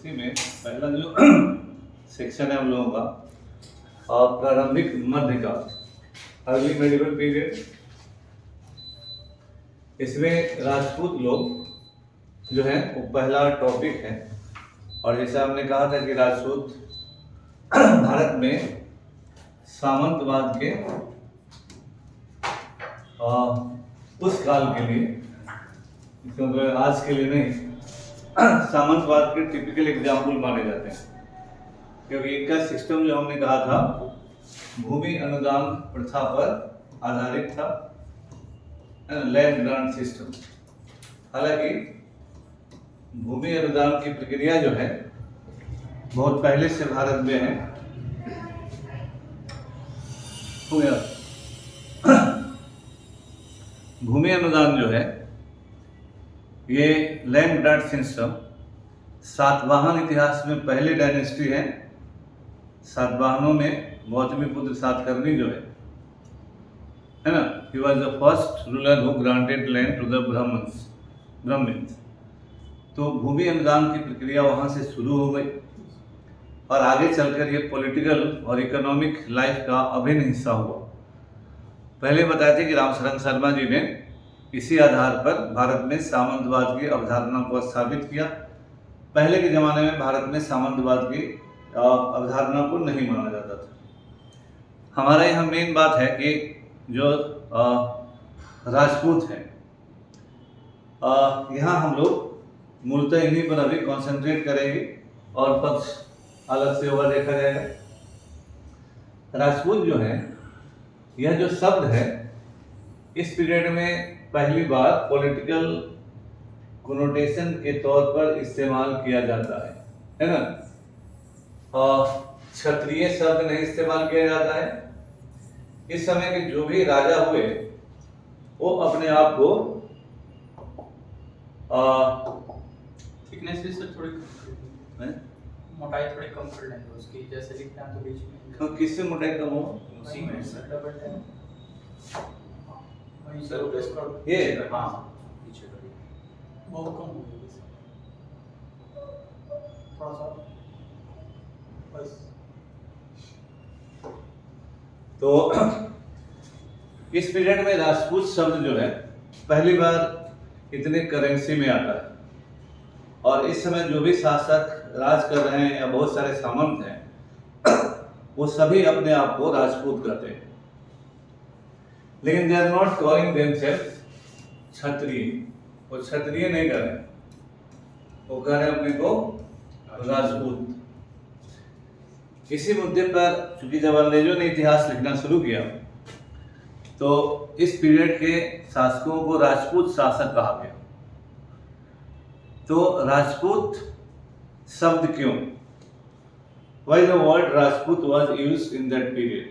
इसी में पहला जो सेक्शन है हम लोगों का प्रारंभिक मध्यकाल, अर्ली मेडिवल पीरियड। इसमें राजपूत लोग जो है वो पहला टॉपिक है। और जैसे हमने कहा था कि राजपूत भारत में सामंतवाद के उस काल के लिए, इसका मतलब आज के लिए नहीं, सामंतवाद के टिपिकल एग्जाम्पल माने जाते हैं, क्योंकि इनका सिस्टम जो हमने कहा था भूमि अनुदान प्रथा पर आधारित था, लैंड ग्रांट सिस्टम। हालांकि भूमि अनुदान की प्रक्रिया जो है बहुत पहले से भारत में है। भूमि अनुदान जो है ये लैंड ग्रांट सिस्टम सातवाहन इतिहास में पहले डायनेस्टी है। सातवाहनों में गौतमीपुत्र सातकर्णी जो है ना, he was the first ruler who granted land to the Brahmins। तो भूमि अनुदान की प्रक्रिया वहाँ से शुरू हो गई और आगे चलकर ये पॉलिटिकल और इकोनॉमिक लाइफ का अभिन्न हिस्सा हुआ। पहले बताए थे कि रामशरण शर्मा जी ने इसी आधार पर भारत में सामंतवाद की अवधारणा को स्थापित किया। पहले के ज़माने में भारत में सामंतवाद की अवधारणा को नहीं माना जाता था। हमारा यहाँ मेन बात है कि जो राजपूत हैं, यहाँ हम लोग मूलतः इन्हीं पर अभी कॉन्सेंट्रेट करेंगे और पक्ष अलग से होगा देखा जाएगा। राजपूत जो है, यह जो शब्द है इस पीरियड में पहली बार पॉलिटिकल कोनोटेशन के तौर पर इस्तेमाल किया जाता है ना। क्षत्रिय शब्द नहीं इस्तेमाल किया जाता है। इस समय के जो भी राजा हुए वो अपने आप को थिकनेस भी सर थोड़ी मोटाई थोड़ी कम कर लेंगे उसकी, जैसे लिखते हैं तो बीच में किससे मोटाई कम हो? उसी में सर डबल टाइम वहीं सर, सर इसका ये हाँ पीछे करिए, बहुत कम हो गया थोड़ा सा बस। तो इस पीरियड में राजपूत शब्द जो है पहली बार इतने करेंसी में आता है। और इस समय जो भी शासक राज कर रहे हैं या बहुत सारे सामंत हैं वो सभी अपने आप को राजपूत कहते हैं, लेकिन they are not calling themselves Kshatriya. वो क्षत्रिय नहीं कर रहे, वो कह रहे हैं अपने को राजपूत। इसी मुद्दे पर चूंकि जब अंग्रेजों ने इतिहास लिखना शुरू किया तो इस पीरियड के शासकों को राजपूत शासक कहा गया। तो राजपूत शब्द क्यों, why the word Rajput was used in that period,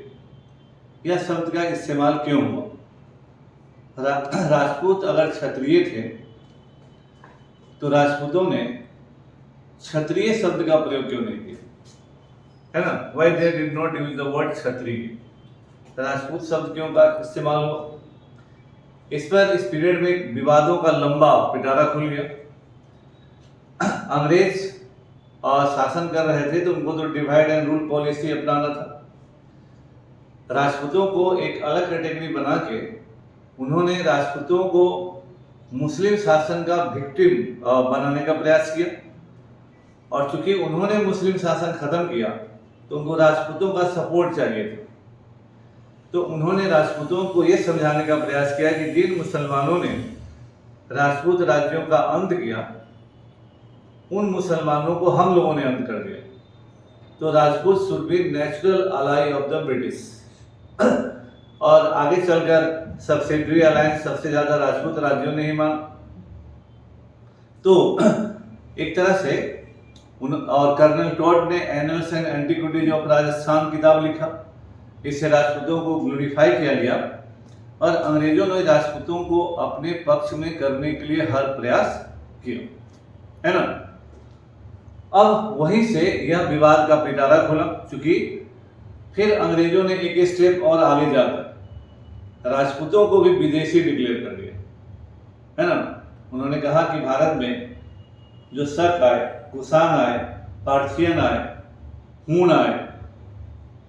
यह शब्द का इस्तेमाल क्यों हुआ? राजपूत अगर क्षत्रिय थे तो राजपूतों ने क्षत्रिय शब्द का प्रयोग क्यों नहीं किया, है ना? Why they did not use the word Kshatriya, Rajput शब्द क्यों का इस्तेमाल हुआ? इस पर इस पीरियड में विवादों का लंबा पिटारा खुल गया। अंग्रेज शासन कर रहे थे तो उनको तो डिवाइड एंड रूल पॉलिसी अपनाना था। राजपूतों को एक अलग कैटेगरी बना के उन्होंने राजपूतों को मुस्लिम शासन का विक्टिम बनाने का प्रयास किया। और चूंकि उन्होंने मुस्लिम शासन खत्म किया तो उनको राजपूतों का सपोर्ट चाहिए था। तो उन्होंने राजपूतों को यह समझाने का प्रयास किया कि जिन मुसलमानों ने राजपूत राज्यों का अंत किया उन मुसलमानों को हम लोगों ने अंत कर दिया। तो Rajput should be natural ally of the British. और आगे चलकर सब्सिडरी अलायंस सबसे ज्यादा राजपूत राज्यों ने ही माना। तो एक तरह से और कर्नल टॉड ने annuls and antiquities of Rajasthan किताब लिखा। इससे राजपूतों को ग्लोरीफाई किया गया और अंग्रेजों ने राजपूतों को अपने पक्ष में करने के लिए हर प्रयास किया, है ना। अब वहीं से यह विवाद का पिटारा खुला, क्योंकि फिर अंग्रेजों ने एक स्टेप और आगे जाकर राजपूतों को भी विदेशी डिक्लेयर कर दिया, है ना। उन्होंने कहा कि भारत में जो शक आए, कुषाण आए पार्थियन आए, हूण आए,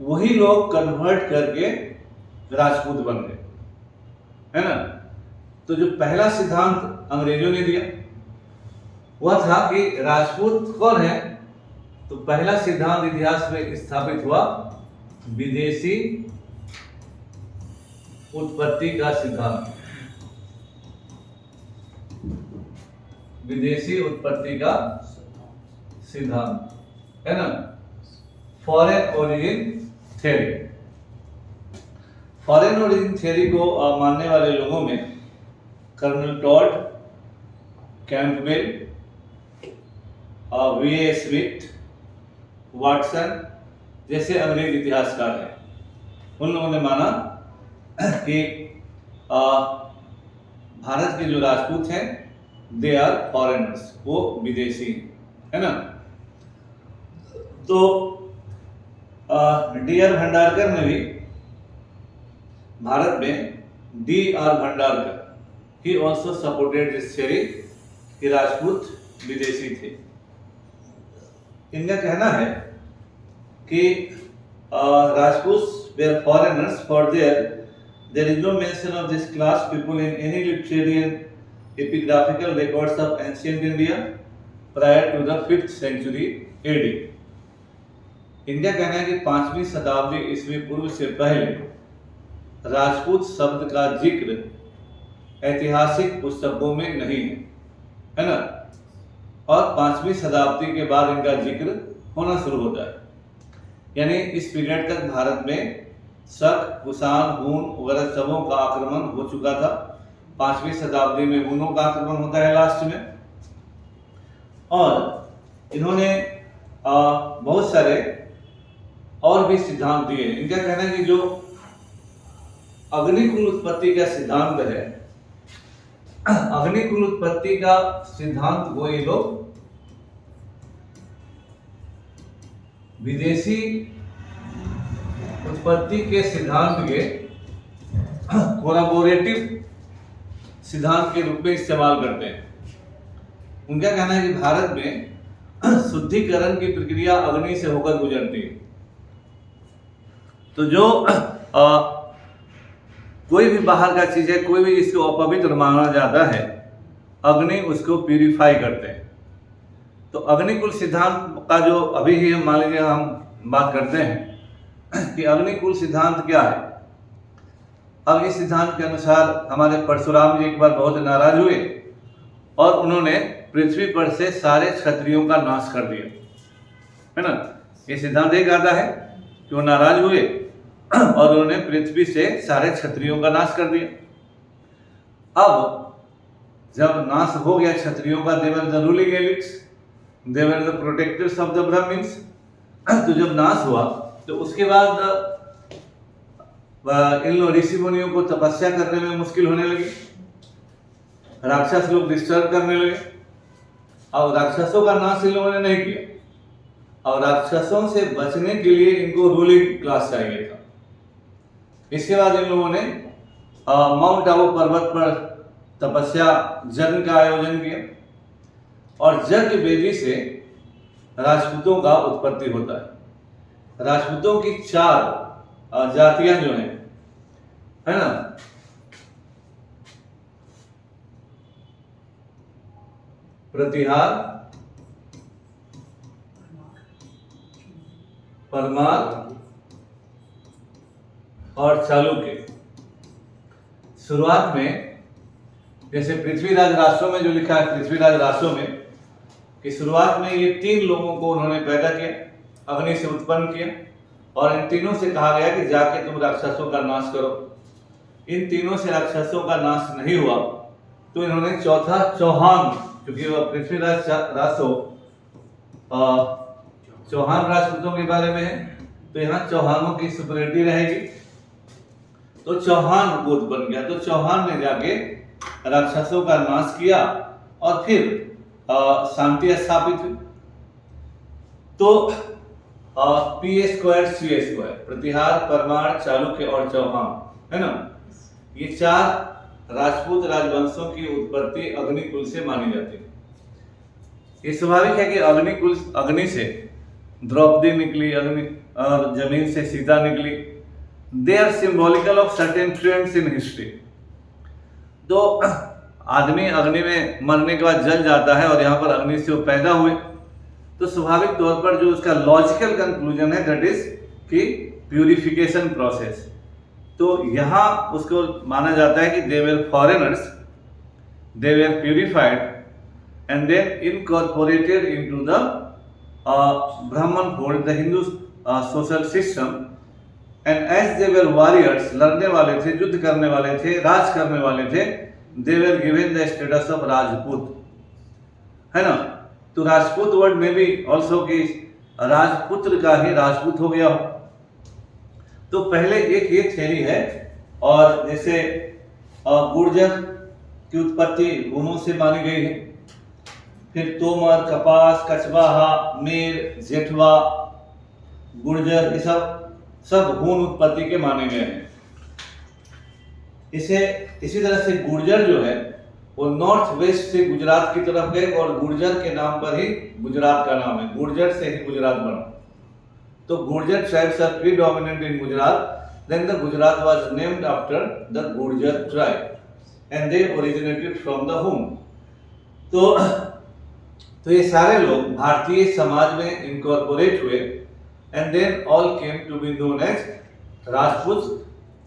वही लोग कन्वर्ट करके राजपूत बन गए, है ना। तो जो पहला सिद्धांत अंग्रेजों ने दिया वह था कि राजपूत कौन है, तो पहला सिद्धांत इतिहास में स्थापित हुआ विदेशी उत्पत्ति का सिद्धांत, विदेशी उत्पत्ति का सिद्धांत, है ना, foreign origin theory. Foreign origin theory को मानने वाले लोगों में colonel Tod, Campbell, V A. Smith, Watson जैसे अंग्रेज इतिहासकार हैं। उन लोगों ने माना कि भारत के जो राजपूत हैं दे आर फॉरेनर्स, वो विदेशी है ना। तो डी.आर. भंडारकर ने भी भारत में DR. Bhandarkar he also supported this theory कि राजपूत विदेशी थे। इनका कहना है कि Rajput were foreigners, for there is no mention of this class people in any literary and epigraphical records of ancient India prior to the 5th century AD। इनका कहना है कि 5वीं शताब्दी ईस्वी पूर्व से पहले राजपूत शब्द का जिक्र ऐतिहासिक पुस्तकों में नहीं है ना, और 5वीं शताब्दी के बाद इनका जिक्र होना शुरू होता है। यानी इस पीरियड तक भारत में शक, कुषाण, हूण वगैरह सबों का आक्रमण हो चुका था। 5वीं शताब्दी में हूणों का आक्रमण होता है लास्ट में, और इन्होंने बहुत सारे और भी सिद्धांत दिए। इनका कहना है कि जो अग्निकुल उत्पत्ति का सिद्धांत है, अग्निकुल उत्पत्ति का सिद्धांत को ये लोग विदेशी उत्पत्ति के सिद्धांत के कोलैबोरेटिव सिद्धांत के रूप में इस्तेमाल करते हैं। उनका कहना है कि भारत में शुद्धिकरण की प्रक्रिया अग्नि से होकर गुजरती है। तो जो कोई भी बाहर का चीज है, कोई भी इसको अपवित्र माना जाता है, अग्नि उसको प्यूरिफाई करते हैं। तो अग्निकुल सिद्धांत का जो अभी ही मान लीजिए हम बात करते हैं कि अग्निकुल सिद्धांत क्या है। अब इस सिद्धांत के अनुसार हमारे परशुराम जी एक बार बहुत नाराज हुए और उन्होंने पृथ्वी पर से सारे क्षत्रियों का नाश कर दिया, है ना। ये सिद्धांत एक आता है कि वो नाराज हुए और उन्होंने पृथ्वी से सारे क्षत्रियों का नाश कर दिया। अब जब नाश हो गया क्षत्रियों का, they were the ruling elites, they were the protectors of the Brahmins, तो जब नाश हुआ तो उसके बाद इन लोग ऋषि मुनियों को तपस्या करने में मुश्किल होने लगी, राक्षस लोग डिस्टर्ब करने लगे। अब राक्षसों का नाश इन लोगों ने नहीं किया, और राक्षसों से बचने के लिए इनको रूलिंग क्लास चाहिए था। इसके बाद इन लोगों ने माउंट आबू पर्वत पर तपस्या यज्ञ का आयोजन किया, और यज्ञ वेदी से राजपूतों का उत्पत्ति होता है। राजपूतों की 4 जातियां जो हैं, है ना, प्रतिहार, परमार और चालुक्य। शुरुआत में जैसे पृथ्वीराज रासो में जो लिखा है, पृथ्वीराज रासो में कि शुरुआत में ये 3 लोगों को उन्होंने पैदा किया, अग्नि से उत्पन्न किया, और इन तीनों से कहा गया कि जाके तुम राक्षसों का नाश करो। इन तीनों से राक्षसों का नाश नहीं हुआ तो इन्होंने चौथा चौहान, क्योंकि वह पृथ्वीराज रासो चौहान राजपूतों के बारे में है, तो यहाँ चौहानों की सुपरिटी रहेगी, तो चौहान गोत्र बन गया। तो चौहान ने जाके राक्षसों का नाश किया और फिर शांति स्थापित हुई। तो P² C², प्रतिहार, परमार, चालुक्य और चौहान, है ना, ये 4 राजपूत राजवंशों की उत्पत्ति अग्निकुल से मानी जाती है। ये स्वाभाविक है कि अग्नि से द्रौपदी निकली, अग्नि और जमीन से सीता निकली। They are symbolical of certain trends in history. तो आदमी अग्नि में मरने के बाद जल जाता है और यहाँ पर अग्नि से वो पैदा हुए, तो स्वाभाविक तौर पर जो उसका लॉजिकल कंक्लूजन है दैट इज कि प्यूरिफिकेशन प्रोसेस। तो यहाँ उसको माना जाता है कि they were foreigners, they were purified and then incorporated into the Brahmin fold, the Hindu social system. And as they were warriors, लड़ने वाले थे, युद्ध करने वाले थे, राज करने वाले थे, they were given the status of Rajput, है ना। तो राजपूत वर्ड में भी ऑल्सो कि राजपुत्र का ही राजपूत हो गया हो। तो पहले एक ये थ्योरी है, और जैसे गुर्जर की उत्पत्ति हुनों से मानी गई है, फिर तोमर, कपास, कचवाहा, मेर, जेठवा, गुर्जर, ये सब हुन उत्पत्ति के माने गए हैं। इसी तरह से गुर्जर जो है वो नॉर्थ वेस्ट से गुजरात की तरफ गए, और गुर्जर के नाम पर ही गुजरात का नाम है, गुर्जर से ही गुजरात बना। तो Gurjar tribes are predominant in Gujarat, then the Gujarat was named after the Gurjar tribe and they originated from the Hun. तो ये सारे लोग भारतीय समाज में इनकॉर्पोरेट हुए and then all came to be known as Rajput,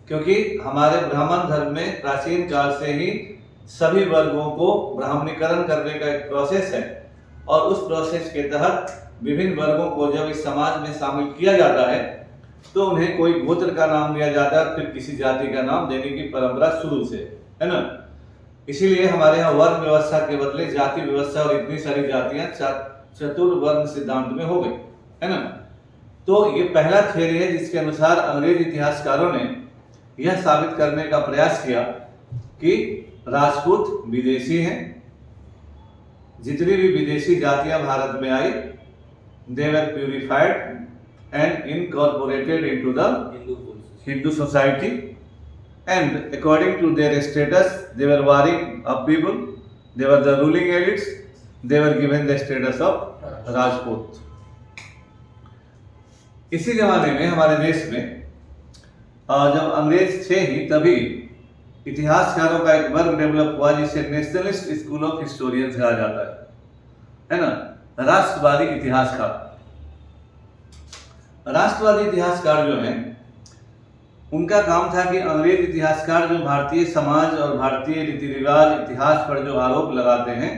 क्योंकि हमारे ब्राह्मण धर्म में प्राचीन काल से ही सभी वर्गों को ब्राह्मणीकरण करने का एक प्रोसेस है, और उस प्रोसेस के तहत विभिन्न वर्गों को जब इस समाज में शामिल किया जाता है तो उन्हें कोई गोत्र का नाम दिया जाता है, फिर किसी जाति का नाम देने की परंपरा शुरू से है ना। इसीलिए हमारे यहाँ वर्ण व्यवस्था के बदले जाति व्यवस्था, और इतनी सारी जातियां चतुर्वर्ण सिद्धांत में हो गई, है ना। तो ये पहला थ्योरी है जिसके अनुसार अंग्रेज इतिहासकारों ने यह साबित करने का प्रयास किया कि राजपूत विदेशी हैं। जितनी भी विदेशी जातियां भारत में आई, they were purified and incorporated into the Hindu society, and according to their status they were warring of people, they were the ruling elites, they were given the status of Rajput. इसी जमाने में हमारे देश में जब अंग्रेज थे ही, तभी इतिहासकारों का एक वर्ग डेवलप हुआ जिसे नेशनलिस्ट स्कूल ऑफ हिस्टोरियंस कहा जाता है ना, राष्ट्रवादी इतिहासकार। राष्ट्रवादी इतिहासकार जो हैं उनका काम था कि अंग्रेज इतिहासकार जो भारतीय समाज और भारतीय रीति रिवाज इतिहास पर जो आरोप लगाते हैं,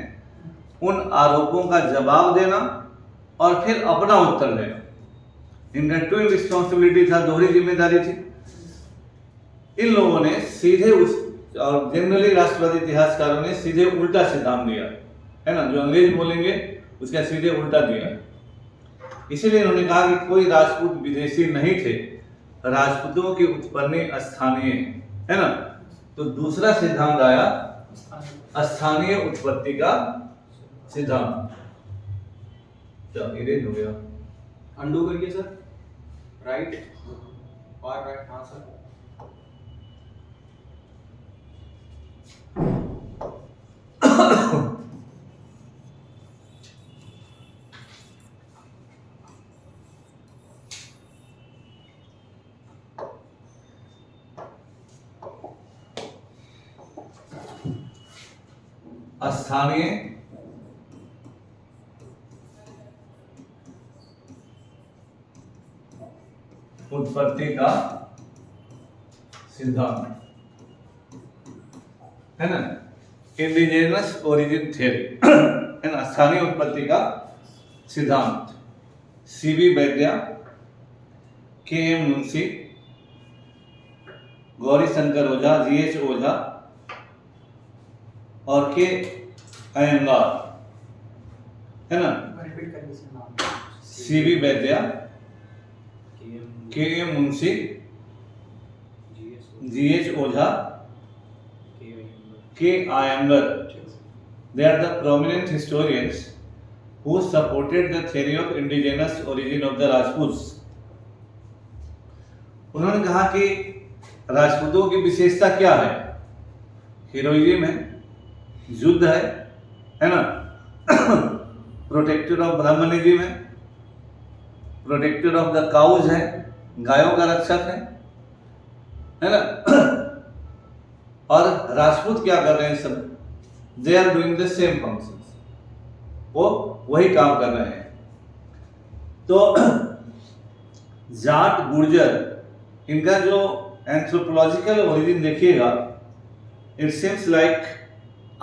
उन आरोपों का जवाब देना और फिर अपना उत्तर देना। इनका ट्विन रिस्पॉन्सिबिलिटी था, दोहरी जिम्मेदारी थी। इन लोगों ने सीधे और जनरली राष्ट्रवादी इतिहासकारों ने सीधे उल्टा सिद्धांत दिया है ना, जो अंग्रेज बोलेंगे उसका सीधे उल्टा दिया। इसीलिए उन्होंने कहा कि कोई राजपूत विदेशी नहीं थे, राजपूतों की उत्पत्ति स्थानीय है ना। तो दूसरा सिद्धांत आया स्थानीय उत्पत्ति का सिद्धांत। चलो इरेज हो गया, अंडू करिए सर, राइट और राइट, हाँ सर। स्थानीय उत्पत्ति का सिद्धांत है ना, इंडिजिनस ओरिजिन थ्योरी है ना, स्थानीय उत्पत्ति का सिद्धांत। सीवी वैद्या, के.एम. मुंशी, गौरी शंकर ओझा, जी.एच. ओझा और के अयंगार है ना। रिपीट करिए सर नाम। सीवी वैद्या, के.एम. मुंशी, जी.एच. ओझा, के Iyengar. They are the prominent historians who supported the theory of indigenous origin of the Rajputs. उन्होंने कहा कि राजपूतों की विशेषता क्या है, हीरोइज्म है, युद्ध है ना, प्रोटेक्टर ऑफ ब्राह्मणिज्म है, प्रोटेक्टर ऑफ द काउज है, गायों का रक्षक है ना। और राजपूत क्या कर रहे हैं सब, they are doing the same functions, वो वही काम कर रहे हैं। तो जाट गुर्जर, इनका जो एंथ्रोपोलॉजिकल ओरिजिन देखिएगा, it seems like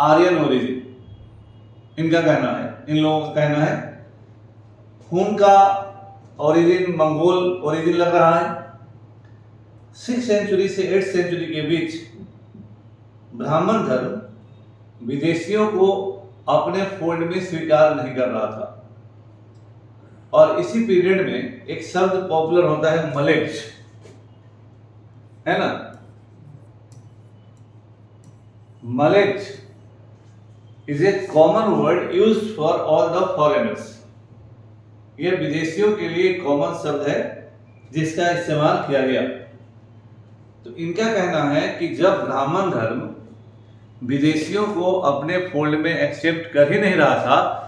Aryan origin, इनका कहना है, इन लोगों का कहना है। खून का ओरिजिन मंगोल ओरिजिन लग रहा है। 6th सेंचुरी से 8th सेंचुरी के बीच ब्राह्मण धर्म विदेशियों को अपने फोल्ड में स्वीकार नहीं कर रहा था। और इसी पीरियड में एक शब्द पॉपुलर होता है मलेच्छ, है ना। Mleccha is a common word used for all the foreigners. यह विदेशियों के लिए कॉमन शब्द है जिसका इस्तेमाल किया गया। तो इनका कहना है कि जब ब्राह्मण धर्म विदेशियों को अपने फोल्ड में एक्सेप्ट कर ही नहीं रहा था,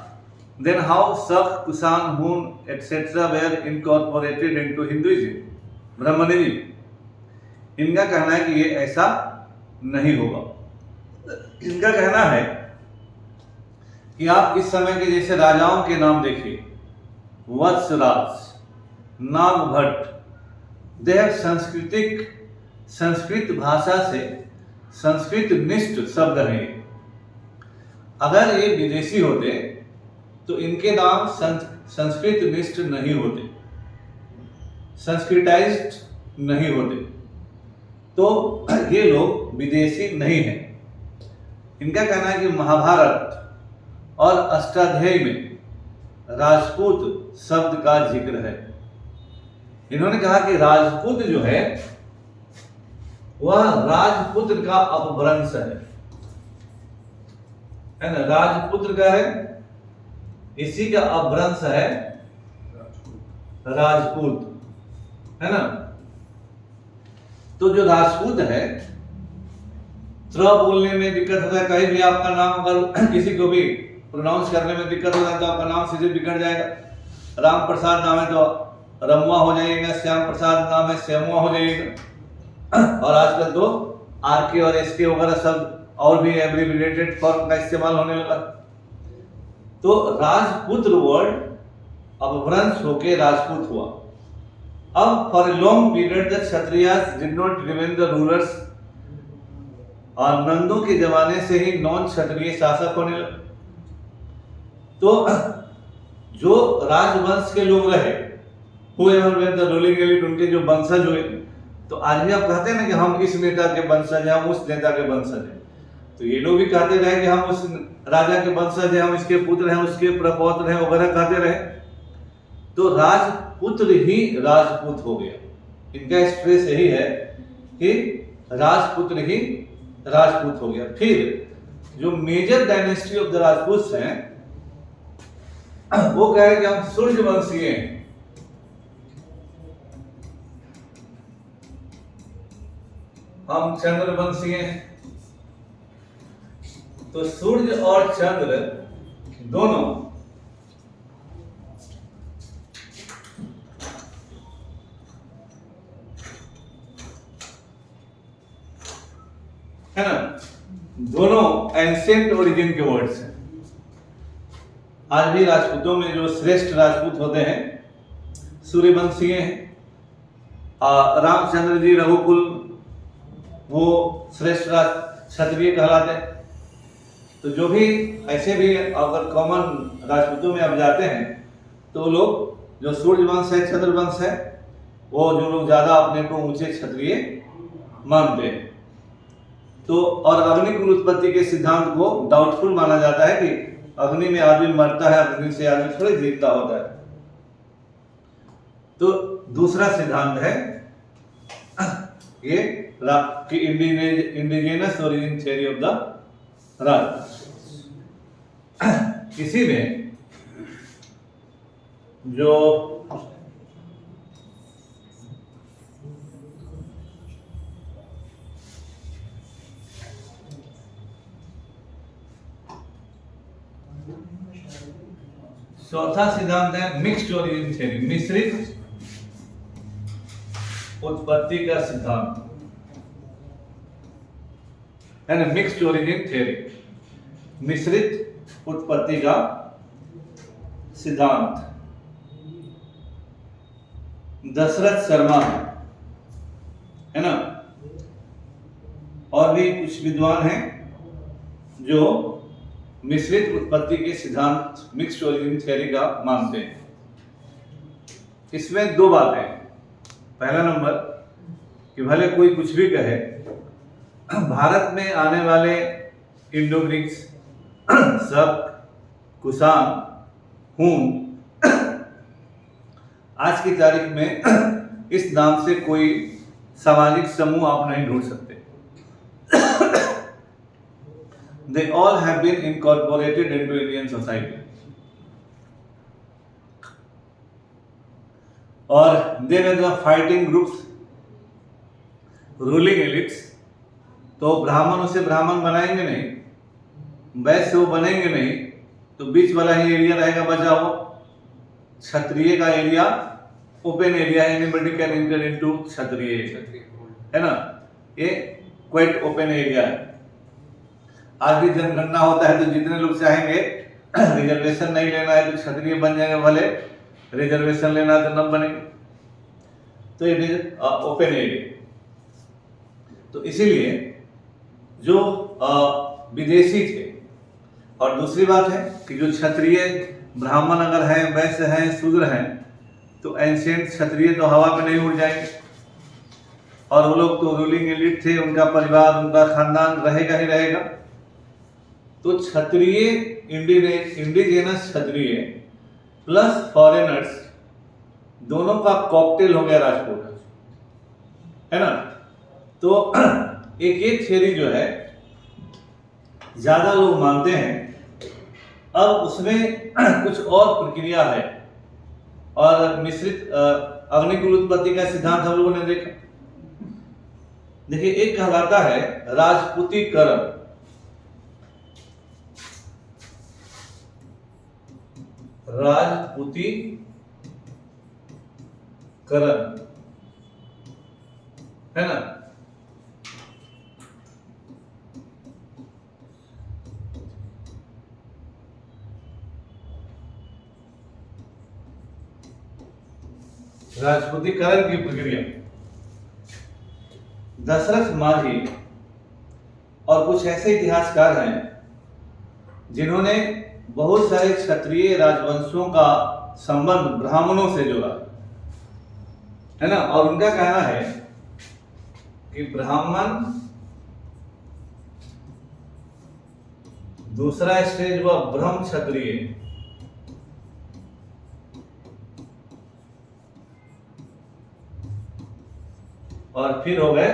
then how Shak, Kusan, Hun, etc. were incorporated into Hinduism, Brahminism. इनका कहना है कि ये ऐसा नहीं होगा। इनका कहना है कि आप इस समय के जैसे राजाओं के नाम देखिए, वत्सराज, नागभट्ट, दे हैव संस्कृत भाषा से संस्कृत निष्ठ शब्द हैं। अगर ये विदेशी होते तो इनके नाम संस्कृत निष्ठ नहीं होते, संस्कृताइज्ड नहीं होते। तो ये लोग विदेशी नहीं हैं। इनका कहना है कि महाभारत और अष्टाध्यायी में राजपूत शब्द का जिक्र है। इन्होंने कहा कि राजपूत जो है वह राजपुत्र का अपभ्रंश है ना। राजपुत्र का है, इसी का अपभ्रंश है राजपूत, है ना। तो जो राजपूत है, बोलने में दिक्कत होता है, कहीं भी आपका नाम अगर किसी को भी प्रोनाउंस करने में दिक्कत होता है तो आपका नाम सीधे बिगड़ जाएगा। राम प्रसाद नाम है तो रमुआ हो जाएगा, श्याम प्रसाद नाम है श्यामुआ हो जाएगा। और आजकल तो आरके और एसके वगैरह सब और भी एब्रिविएटेड फॉर्म का इस्तेमाल होने लगा। तो राजपुत्र वर्ड अपभ्रंश होके राजपूत हुआ। अब for a long period the Kshatriyas did not remain the rulers, और नंदों के जमाने से ही नॉन क्षत्रिय शासक होने लगे। तो जो राजवंश के लोग रहे, whoever were the ruling elite, उनके जो वंशज हुए, तो आज भी आप कहते हैं ना कि हम इस नेता के वंशज हैं, हम उस नेता के वंशज हैं। तो ये लोग भी कहते रहे कि हम उस राजा के वंशज हैं, हम इसके पुत्र हैं, उसके प्रपौत्र हैं वगैरह कहते रहे। तो राजपुत्र ही राजपूत हो गया। इनका स्ट्रेस यही है कि राजपुत्र ही राजपूत हो गया। फिर जो major dynasty of the Rajput हैं वो कहे कि हम सूर्यवंशीय हैं। हम चंद्रवंशीय हैं। तो सूर्य और चंद्र दोनों है ना, दोनों एंशिएंट ओरिजिन के वर्ड्स हैं। आज भी राजपूतों में जो श्रेष्ठ राजपूत होते हैं सूर्यवंशीय हैं। रामचंद्र जी रघुकुल वो श्रेष्ठ क्षत्रिय कहलाते हैं। तो जो भी ऐसे भी अगर कॉमन राजपूतों में अब जाते हैं तो लोग जो सूर्यवंश है, चंद्रवंश है, वो जो लोग ज्यादा अपने को ऊंचे क्षत्रिय मानते हैं। तो और अग्निकुल उत्पत्ति के सिद्धांत को डाउटफुल माना जाता है कि अग्नि में आदमी मरता है, अग्नि से आदमी थोड़ी जीता होता है। तो दूसरा सिद्धांत है ये कि indigenous origin theory of the Raj. इसी में जो चौथा सिद्धांत है मिक्स्ड ओरिजिन थ्योरी, मिश्रित उत्पत्ति का सिद्धांत है ना, मिक्स्ड ओरिजिन थ्योरी, मिश्रित उत्पत्ति का सिद्धांत। दशरथ शर्मा है ना, और भी कुछ विद्वान हैं जो मिश्रित उत्पत्ति के सिद्धांत मिक्स्ड ओरिजिन थ्योरी का मानते हैं। इसमें दो बातें हैं। पहला नंबर कि भले कोई कुछ भी कहे, भारत में आने वाले इंडो ग्रीक्स, शक, कुषाण, हून आज की तारीख में इस नाम से कोई सामाजिक समूह आप नहीं ढूंढ सकते। They all have been incorporated into Indian society. और they were the fighting groups, ruling elites. तो ब्राह्मण उसे ब्राह्मण बनाएंगे नहीं, वैश्य वो बनेंगे नहीं, तो बीच वाला ही एरिया रहेगा बचा हुआ। क्षत्रिय का area open area, anybody can enter into Kshatriya, है ना, ये क्वाइट ओपन एरिया है। आज भी जनगणना होता है तो जितने लोग चाहेंगे रिजर्वेशन नहीं लेना है तो क्षत्रिय बन जाएंगे, भले रिजर्वेशन लेना है तो न बनेंगे। तो इट इज ओपन एरिया। तो इसीलिए जो विदेशी थे, और दूसरी बात है कि जो क्षत्रिय ब्राह्मण अगर हैं, वैश्य हैं, शूद्र हैं, तो एंशिएंट क्षत्रिय तो हवा में नहीं उड़ जाएंगे, और वो लोग तो रूलिंग एलिट थे, उनका परिवार, उनका खानदान रहेगा ही रहेगा। तो क्षत्रिय, इंडिजिनस क्षत्रिय प्लस फॉरेनर्स, दोनों का कॉकटेल हो गया राजपूत, है ना। तो एक थ्योरी जो है ज्यादा लोग मानते हैं। अब उसमें कुछ और प्रक्रिया है, और मिश्रित अग्निकुल उत्पत्ति का सिद्धांत हम लोगों ने देखा। देखिए, एक कहलाता है राजपूतीकरण, राजपूतीकरण, है ना। राजपूतीकरण की प्रक्रिया दशरथ माझी और कुछ ऐसे इतिहासकार हैं जिन्होंने बहुत सारे क्षत्रिय राजवंशों का संबंध ब्राह्मणों से जोड़ा, है ना। और उनका कहना है कि ब्राह्मण दूसरा स्टेज हुआ ब्रह्म क्षत्रिय, और फिर हो गए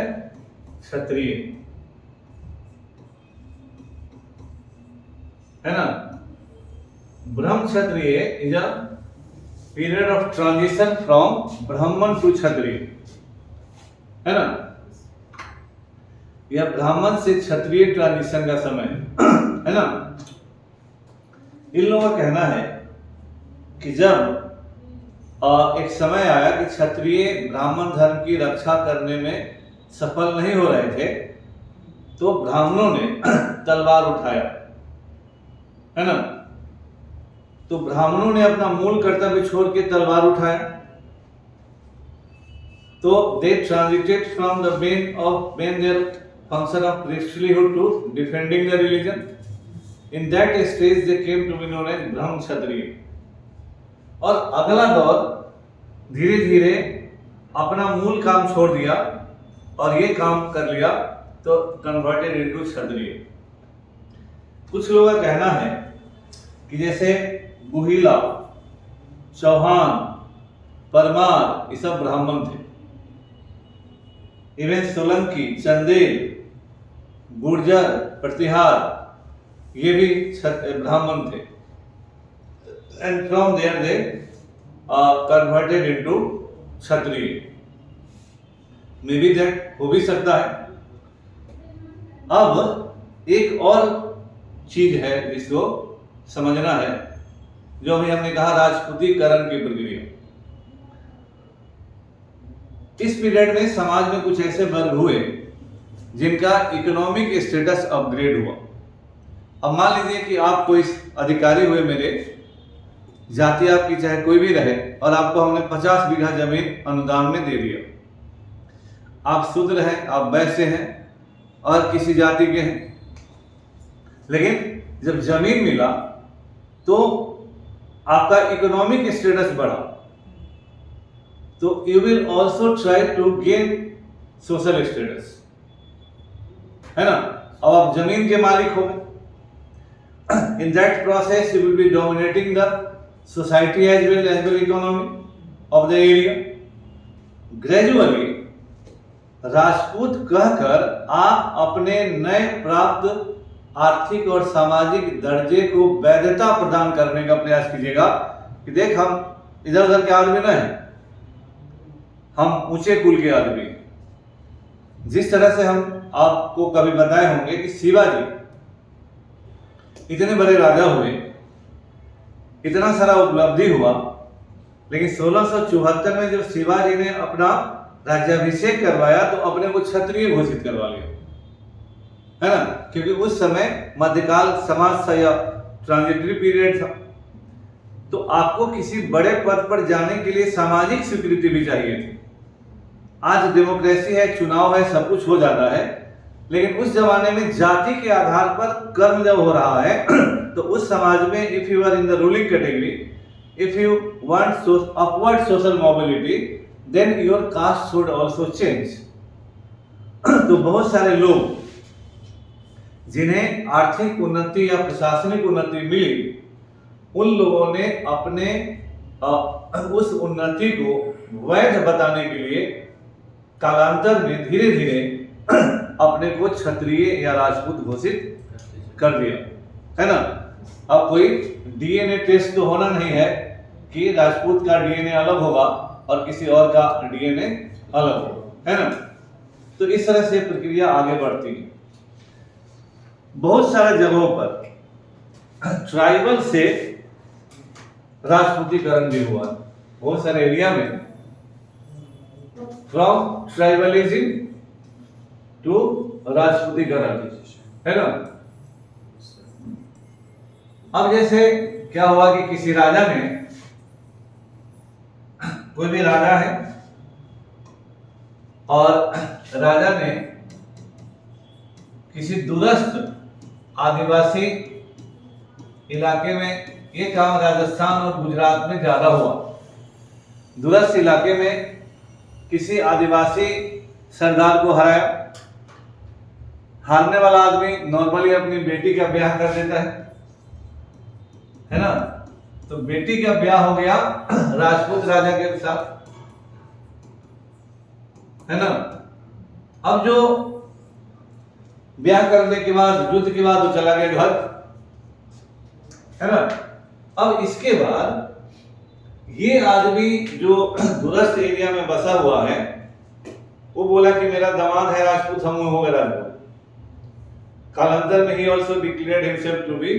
क्षत्रिय, है ना। Brahma Kshatriya is a period of transition from Brahmin to Kshatriya, है ना। यह ब्राह्मण से क्षत्रिय ट्रांजिशन का समय है ना। इन लोगों का कहना है कि जब एक समय आया कि क्षत्रिय ब्राह्मण धर्म की रक्षा करने में सफल नहीं हो रहे थे, तो ब्राह्मणों ने तलवार उठाया, है ना। तो ब्राह्मणों ने अपना मूल कर्तव्य छोड़ के तलवार उठाया। तो they transited from the main their function of priestlyhood to defending the religion. In that stage they came to be known as ब्रह्म क्षत्रिय। और अगला दौर धीरे धीरे अपना मूल काम छोड़ दिया और ये काम कर लिया, तो कन्वर्टेड इनटू क्षत्रिय। कुछ लोगों का कहना है कि जैसे गुहिला, चौहान, परमार, ये सब ब्राह्मण थे। इवन सोलंकी, चंदेल, गुर्जर, प्रतिहार, ये भी ब्राह्मण थे। And from there they converted into Kshatriya. May be that हो भी सकता है। अब एक और चीज है जिसको समझना है जो अभी हमने कहा राजपूतीकरण की प्रक्रिया। इस पीरियड में समाज में कुछ ऐसे वर्ग हुए जिनका इकोनॉमिक स्टेटस अपग्रेड हुआ। अब मान लीजिए कि आप कोई अधिकारी हुए, मेरे जाति आपकी चाहे कोई भी रहे, और आपको हमने 50 बीघा जमीन अनुदान में दे दिया। आप शूद्र हैं, आप वैश्य हैं और किसी जाति के हैं, लेकिन जब जमीन मिला तो आपका इकोनॉमिक स्टेटस बढ़ा, तो you will also try to gain social status, है ना। अब आप जमीन के मालिक हो, in that process you will be dominating the society as well economy of the area. Gradually Rajput कहकर आप अपने नए प्राप्त आर्थिक और सामाजिक दर्जे को वैधता प्रदान करने का प्रयास कीजिएगा कि देख, हम इधर उधर के आदमी नहीं, हम ऊंचे कुल के आदमी। जिस तरह से हम आपको कभी बताए होंगे कि शिवाजी इतने बड़े राजा हुए, इतना सारा उपलब्धि हुआ, लेकिन 1674 में जब शिवाजी ने अपना राज्याभिषेक करवाया तो अपने को क्षत्रिय घोषित करवा लिया, है ना, क्योंकि उस समय मध्यकाल समाज था या ट्रांजिटरी पीरियड था। तो आपको किसी बड़े पद पर जाने के लिए सामाजिक स्वीकृति भी चाहिए थी। आज डेमोक्रेसी है, चुनाव है, सब कुछ हो जाता है, लेकिन उस जमाने में जाति के आधार पर कर्म जब हो रहा है तो उस समाज में if you are in the ruling category, if you want upward social mobility, then your caste should also change. तो बहुत सारे लोग जिन्हें आर्थिक उन्नति या प्रशासनिक उन्नति मिली, उन लोगों ने अपने उस उन्नति को वैध बताने के लिए कालांतर में धीरे धीरे अपने को क्षत्रिय या राजपूत घोषित कर दिया, है ना। अब कोई डीएनए टेस्ट तो होना नहीं है कि राजपूत का डीएनए अलग होगा और किसी और का डीएनए अलग होगा, है ना। तो इस तरह से प्रक्रिया आगे बढ़ती है। बहुत सारे जगहों पर ट्राइबल से राजपूतीकरण भी हुआ, बहुत सारे एरिया में फ्रॉम ट्राइबलिज्म टू राजपूतीकरण, है ना। अब जैसे क्या हुआ कि किसी राजा ने, कोई भी राजा है और राजा ने किसी दूरस्थ आदिवासी इलाके में, ये काम राजस्थान और गुजरात में ज्यादा हुआ, दूरस्थ इलाके में किसी आदिवासी सरदार को हराया। हारने वाला आदमी नॉर्मली अपनी बेटी का ब्याह कर देता है ना। तो बेटी का ब्याह हो गया राजपूत राजा के साथ, है ना। अब जो ब्याह करने के बाद, युद्ध के बाद वो चला गया घर, है ना। अब इसके बाद ये आदमी जो दूरस्थ एरिया में बसा हुआ है, वो बोला कि मेरा दामाद है राजपूत, हम हो गए राजपूत। कालांतर में ही also declared himself to be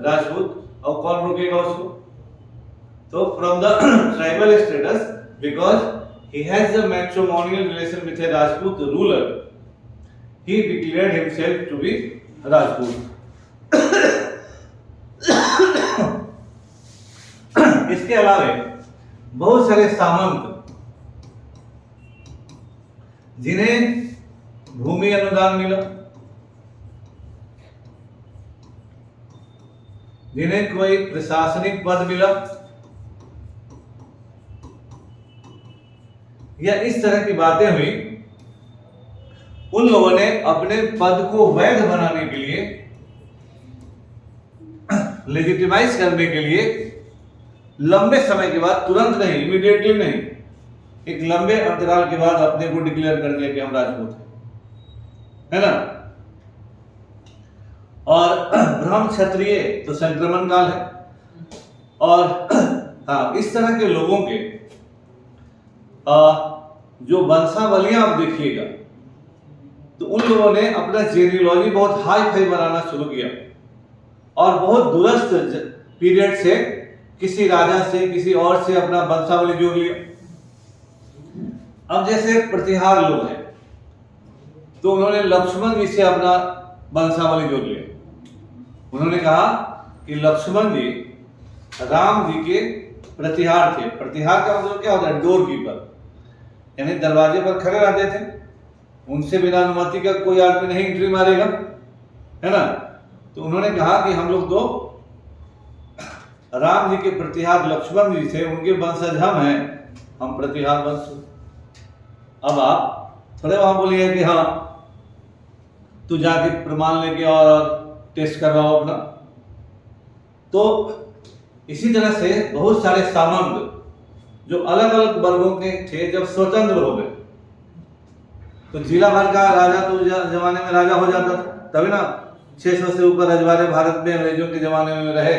Rajput. और कौन रोकेगा उसको? तो from the tribal status, because he has a matrimonial relation with a Rajput ruler, he declared himself to be Rajput. इसके अलावा बहुत सारे सामंत जिन्हें भूमि अनुदान मिला, जिन्हें कोई प्रशासनिक पद मिला, या इस तरह की बातें हुई, उन लोगों ने अपने पद को वैध बनाने के लिए, लेजिटिमाइज करने के लिए लंबे समय के बाद, तुरंत नहीं, इमीडिएटली नहीं, एक लंबे अंतराल के बाद अपने को डिक्लेयर कर दिया कि हम राजपूत हैं, है ना। और ब्राह्मण क्षत्रिय तो संक्रमण काल है। और हाँ, इस तरह के लोगों के जो वंशावलियां आप देखिएगा, तो उन लोगों ने अपना जेनियोलॉजी बहुत हाई फाई बनाना शुरू किया और बहुत दूरस्थ पीरियड से किसी राजा से किसी और से अपना वंशावली जोड़ लिया। अब जैसे प्रतिहार लोग हैं तो उन्होंने लक्ष्मण जी से अपना वंशावली जोड़ लिया। उन्होंने कहा कि लक्ष्मण जी राम जी के प्रतिहार थे। प्रतिहार का मतलब क्या होता है? डोर कीपर, यानी दरवाजे पर खड़े रहते थे, उनसे बिना अनुमति का कोई आदमी नहीं एंट्री मारेगा, है ना। तो उन्होंने कहा कि हम लोग तो राम जी के प्रतिहार लक्ष्मण जी थे, उनके वंशज हम हैं, हम प्रतिहार वंश। अब आप थोड़े वहां बोलिए कि हाँ तू जाके प्रमाण लेके और टेस्ट करवाओ अपना। तो इसी तरह से बहुत सारे सामंत जो अलग अलग वर्गों के थे, जब स्वतंत्र हो गए तो जिला भर का राजा तो जमाने में राजा हो जाता था, तभी ना 600 से ऊपर रजवाड़े भारत में अंग्रेजों के जमाने में रहे।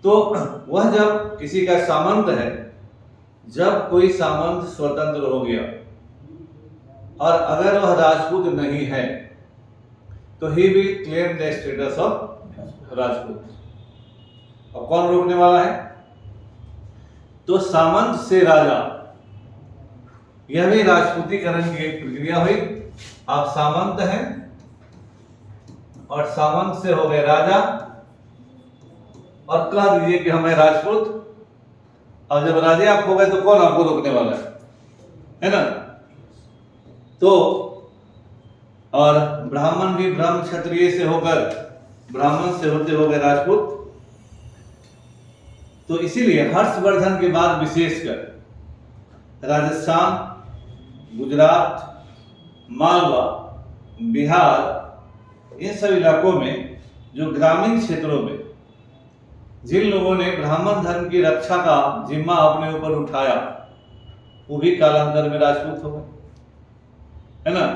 तो वह जब किसी का सामंत है, जब कोई सामंत स्वतंत्र हो गया और अगर वह राजपूत नहीं है तो he will claim the status of Rajput. अब कौन रोकने वाला है? तो सामंत से राजा, यह भी राजपूतीकरण की एक प्रक्रिया हुई। आप सामंत हैं और सामंत से हो गए राजा और कह दीजिए कि हमें राजपूत। और जब राजे आप हो गए तो कौन आपको रोकने वाला है ना। तो और ब्राह्मण भी ब्रह्म क्षत्रिय से होकर ब्राह्मण से होते हो गए राजपूत। तो इसीलिए हर्षवर्धन के बाद विशेषकर राजस्थान, गुजरात, मालवा, बिहार, इन सब इलाकों में जो ग्रामीण क्षेत्रों में जिन लोगों ने ब्राह्मण धर्म की रक्षा का जिम्मा अपने ऊपर उठाया, वो भी कालांतर में राजपूत हो गए, है ना।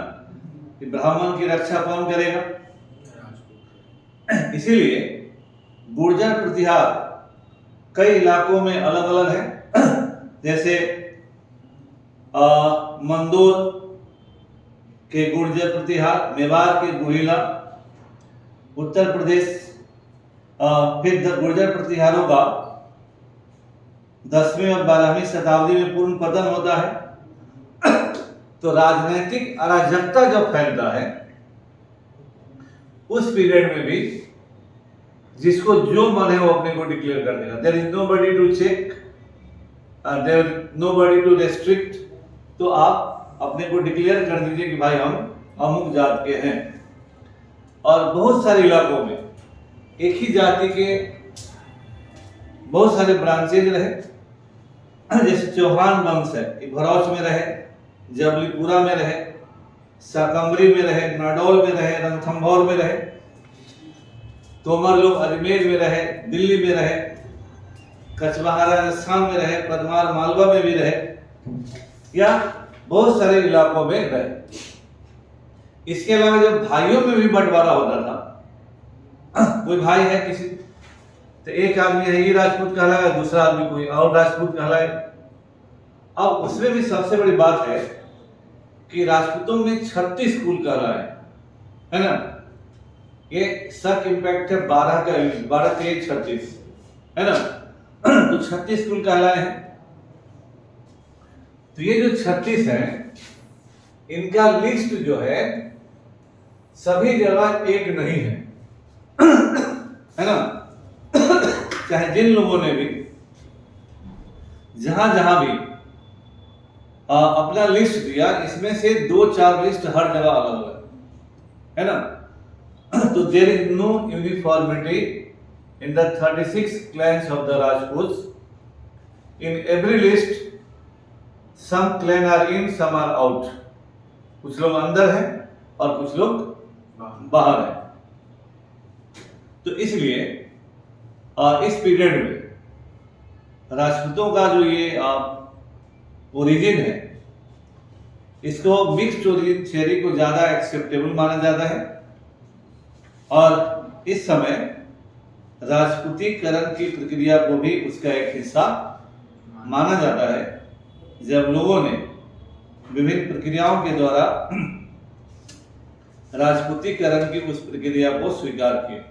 कि ब्राह्मण की रक्षा कौन करेगा? इसीलिए गुर्जर प्रतिहार कई इलाकों में अलग अलग है। जैसे मंदोर के गुर्जर प्रतिहार, मेवाड़ के गुहिला, उत्तर प्रदेश। फिर गुर्जर प्रतिहारों का 10वीं और 12वीं शताब्दी में पूर्ण पतन होता है। तो राजनीतिक अराजकता जब फैलता है उस पीरियड में भी जिसको जो मन है वो अपने को डिक्लेयर कर देगा। There is nobody to check, there nobody to restrict. तो आप अपने को डिक्लेयर कर दीजिए कि भाई हम अमुक जात के हैं। और बहुत सारे इलाकों में एक ही जाति के बहुत सारे ब्रांचेज रहे। जैसे चौहान वंश है, भरौच में रहे, जबलीपुरा में रहे, शाकंभरी में रहे, नाडौल में रहे, रणथंभौर में रहे, तोमर लोग अजमेर में रहे, दिल्ली में रहे, कचबहारा राजस्थान में रहे, परमार मालवा में भी रहे, या बहुत सारे इलाकों में रहे। इसके अलावा जब भाइयों में भी बंटवारा होता था, कोई भाई है किसी, तो एक आदमी है ये राजपूत कहलाएगा, दूसरा आदमी कोई और राजपूत कहलाएगा। अब उसमें भी सबसे बड़ी बात है कि राजपूतों में 36 कुल कहलाए, है ना। ये सक इम्पैक्ट है 12 का, 12 के 36, है ना। तो 36 कुल कहलाए हैं। तो ये जो 36 है, इनका लिस्ट जो है सभी जगह एक नहीं है, है ना। चाहे जिन लोगों ने भी जहां जहां भी अपना लिस्ट दिया, इसमें से 2-4 लिस्ट हर जगह अलग अलग, है ना। तो there is no uniformity in the 36 clans of the Rajputs. In every list some clan are in, some are out. कुछ लोग अंदर हैं और कुछ लोग बाहर हैं। तो इसलिए इस पीरियड में राजपूतों का जो ये ओरिजिन है, इसको मिक्स्ड ओरिजिन थ्योरी को ज्यादा एक्सेप्टेबल माना जाता है। और इस समय राजपूतीकरण की प्रक्रिया को भी उसका एक हिस्सा माना जाता है, जब लोगों ने विभिन्न प्रक्रियाओं के द्वारा राजपूतीकरण की उस प्रक्रिया को स्वीकार किया,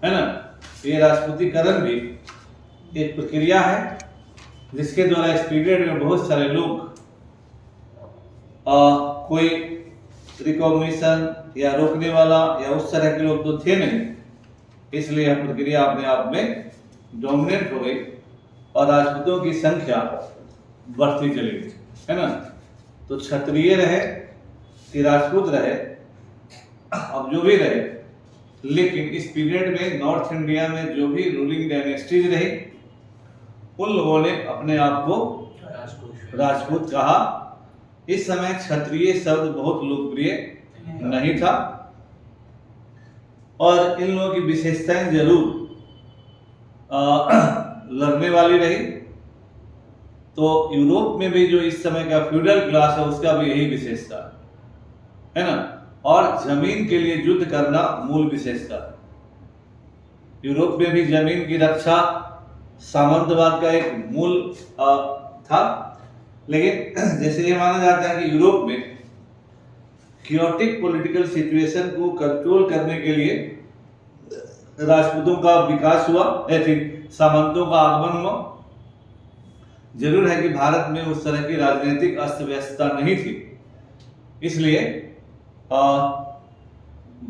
है ना। ये राजपूतीकरण भी एक प्रक्रिया है जिसके द्वारा इस पीरियड में बहुत सारे लोग कोई रिकॉग्निशन या रोकने वाला या उस तरह के लोग तो थे नहीं, इसलिए यह प्रक्रिया अपने आप में डोमिनेट हो गई और राजपूतों की संख्या बढ़ती चली गई, है ना। तो क्षत्रिय रहे कि राजपूत रहे, अब जो भी रहे, लेकिन इस पीरियड में नॉर्थ इंडिया में जो भी रूलिंग डायनेस्टीज रही उन लोगों ने अपने आप को राजपूत कहा। इस समय क्षत्रिय शब्द बहुत लोकप्रिय नहीं था और इन लोगों की विशेषताएं जरूर लड़ने वाली रही। तो यूरोप में भी जो इस समय का फ्यूडल क्लास है उसका भी यही विशेषता है ना, और जमीन के लिए युद्ध करना मूल विशेषता। यूरोप में भी जमीन की रक्षा सामंतवाद का एक मूल था, लेकिन जैसे ये माना जाता है कि यूरोप में क्योटिक पॉलिटिकल सिचुएशन को कंट्रोल करने के लिए राजपूतों का विकास हुआ, सामंतों का आगमन हुआ। जरूर है कि भारत में उस तरह की राजनीतिक अस्त व्यस्तता नहीं थी, इसलिए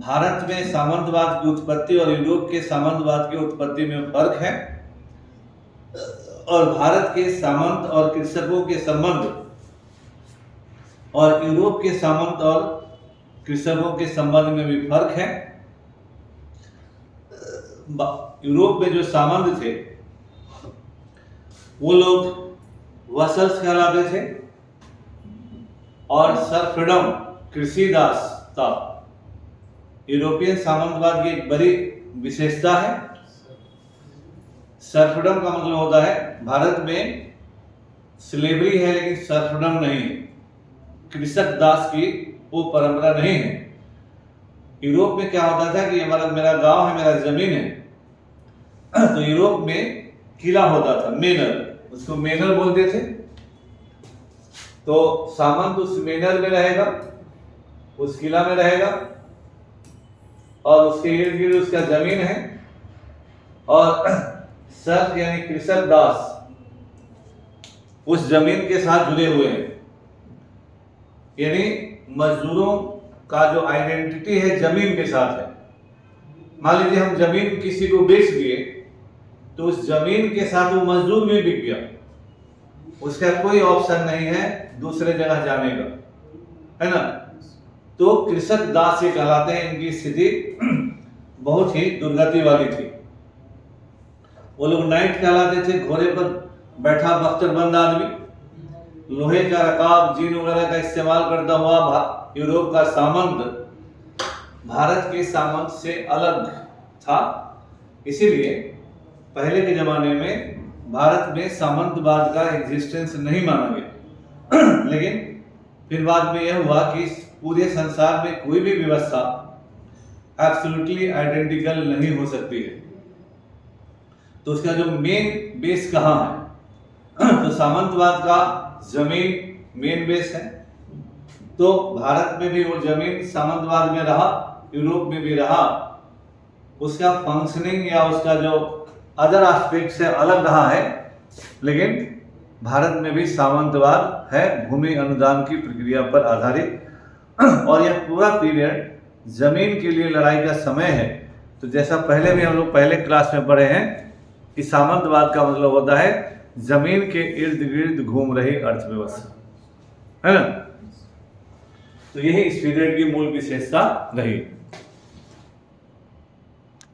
भारत में सामंतवाद की उत्पत्ति और यूरोप के सामंतवाद की उत्पत्ति में फर्क है। और भारत के सामंत और कृषकों के संबंध और यूरोप के सामंत और कृषकों के संबंध में भी फर्क है। यूरोप में जो सामंत थे वो लोग वसल्स कहलाते थे और सर्फडम कृषिदास था। यूरोपियन सामंतवाद की एक बड़ी विशेषता है। सर्फडम का मतलब होता है भारत में स्लेवरी है लेकिन सर्फडम नहीं है, कृषक दास की वो परंपरा नहीं है। यूरोप में क्या होता था कि हमारा मेरा गांव है, मेरा जमीन है, तो यूरोप में किला होता था, मेनर, उसको मेनर बोलते थे। तो सामंत उस मेनर में रहेगा, उस किला में रहेगा और उसके इर्द गिर्द उसका जमीन है, और सर्फ यानी कृषक दास उस जमीन के साथ जुड़े हुए हैं। यानी मजदूरों का जो आइडेंटिटी है जमीन के साथ है। मान लीजिए हम जमीन किसी को बेच दिए तो उस जमीन के साथ वो मजदूर भी बिक गया, उसका कोई ऑप्शन नहीं है दूसरे जगह जाने का, है ना। तो कृषक दास ये कहलाते हैं। इनकी स्थिति बहुत ही दुर्गति वाली थी। वो लोग नाइट कहलाते थे, घोड़े पर बैठा बख्तरबंद आदमी, लोहे का रकाब जीन वगैरह का इस्तेमाल करता हुआ यूरोप का सामंत भारत के सामंत से अलग था। इसीलिए पहले के जमाने में भारत में सामंतवाद का एग्जिस्टेंस नहीं माना गया। लेकिन फिर बाद में यह हुआ कि पूरे संसार में कोई भी व्यवस्था एब्सोल्युटली आइडेंटिकल नहीं हो सकती है। तो उसका जो मेन बेस कहाँ है, तो सामंतवाद का जमीन मेन बेस है। तो भारत में भी वो जमीन सामंतवाद में रहा, यूरोप में भी रहा, उसका फंक्शनिंग या उसका जो अदर एस्पेक्ट से अलग रहा है, लेकिन भारत में भी सामंतवाद है, भूमि अनुदान की प्रक्रिया पर आधारित। और यह पूरा पीरियड जमीन के लिए लड़ाई का समय है। तो जैसा पहले भी हम लोग पहले क्लास में पढ़े हैं कि सामंतवाद का मतलब होता है जमीन के इर्द गिर्द घूम रही अर्थव्यवस्था, है ना। तो यही इस पीरियड की मूल विशेषता रही।